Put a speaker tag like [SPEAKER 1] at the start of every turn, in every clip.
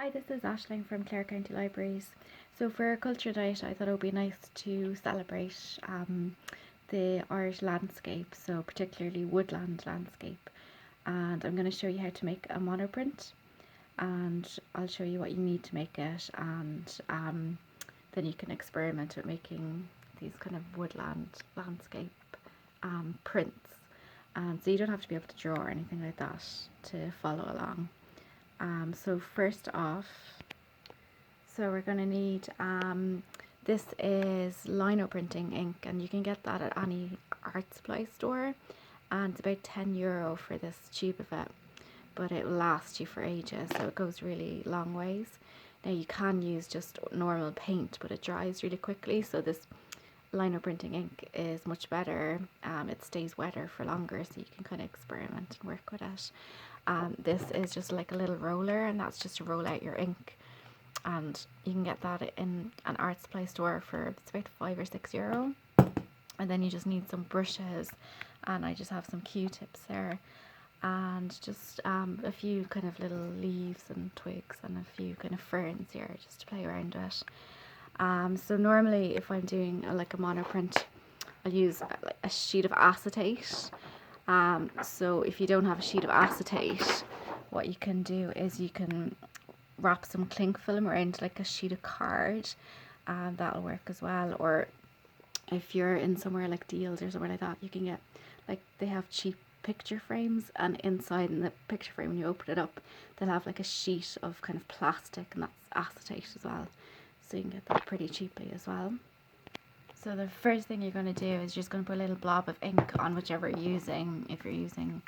[SPEAKER 1] Hi, this is Aishling from Clare County Libraries. So for a culture night, I thought it would be nice to celebrate the Irish landscape, so particularly woodland landscape. And I'm going to show you how to make a monoprint, and I'll show you what you need to make it, and then you can experiment with making these kind of woodland landscape prints. So you don't have to be able to draw or anything like that to follow along. So first off, we're going to need, this is lino printing ink, and you can get that at any art supply store, and it's about €10 for this tube of it, but it will last you for ages, so it goes really long ways. Now you can use just normal paint, but it dries really quickly, so this lino printing ink is much better. It stays wetter for longer, so you can kind of experiment and work with it. This is just like a little roller, and that's just to roll out your ink, and you can get that in an art supply store for it's about €5 or €6. And then you just need some brushes, and I just have some Q-tips there, and just a few kind of little leaves and twigs and a few kind of ferns here just to play around with. So normally if I'm doing like a monoprint, I'll use a sheet of acetate. So if you don't have a sheet of acetate, what you can do is you can wrap some cling film around like a sheet of card, and that'll work as well. Or if you're in somewhere like Deals or somewhere like that, you can get, like, they have cheap picture frames, and inside in the picture frame when you open it up, they'll have like a sheet of kind of plastic, and that's acetate as well, so you can get that pretty cheaply as well. So the first thing you're going to do is just going to put a little blob of ink on whichever you're using. If you're using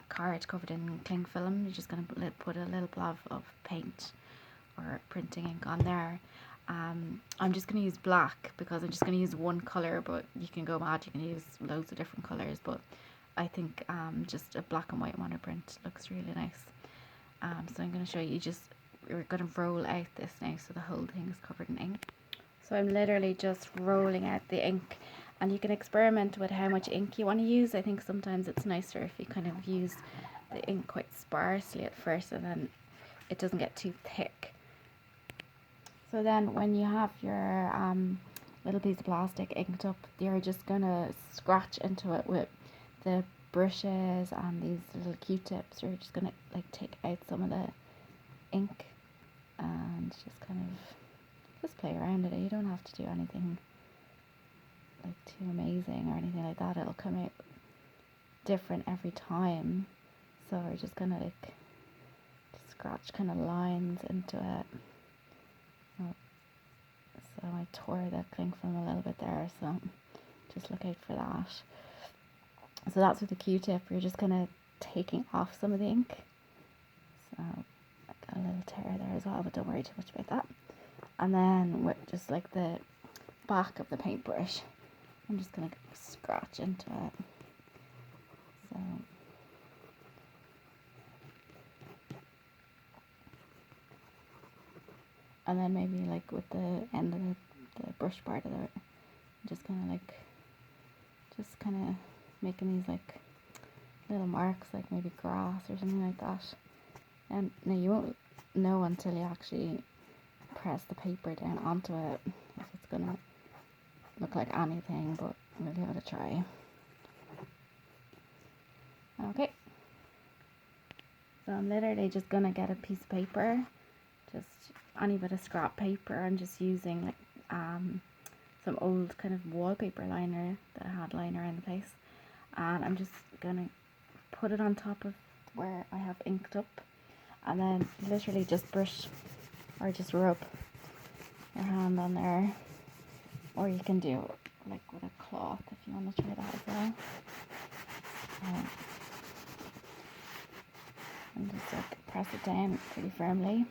[SPEAKER 1] card covered in cling film, you're just going to put a little blob of paint or printing ink on there. I'm just going to use black because I'm just going to use one colour, but you can go mad, you can use loads of different colours, but I think just a black and white monoprint looks really nice. So I'm going to show you, we're going to roll out this now so the whole thing is covered in ink. So I'm literally just rolling out the ink, and you can experiment with how much ink you want to use. I think sometimes it's nicer if you kind of use the ink quite sparsely at first, and then it doesn't get too thick. So then when you have your little piece of plastic inked up, you're just going to scratch into it with the brushes and these little Q-tips. You're just going to like take out some of the ink and just kind of just play around with it. You don't have to do anything like too amazing or anything like that. It'll come out different every time. So we're just gonna like scratch kind of lines into it. So I tore the cling film a little bit there, so just look out for that. So that's with the Q-tip. You're just kind of taking off some of the ink. So I got a little tear there as well, but don't worry too much about that. And then with just like the back of the paintbrush, I'm just going to scratch into it. So and then maybe like with the end of the brush part of it, I'm just kind of making these like little marks, like maybe grass or something like that. And now you won't know until you actually press the paper down onto it if it's gonna look like anything, but we'll give it a try. Okay, so I'm literally just gonna get a piece of paper, just any bit of scrap paper. I'm just using like some old kind of wallpaper liner that I had lying around the place, and I'm just gonna put it on top of where I have inked up, and then literally just brush or just rub your hand on there, or you can do like with a cloth if you want to try that as well. And just like press it down pretty firmly.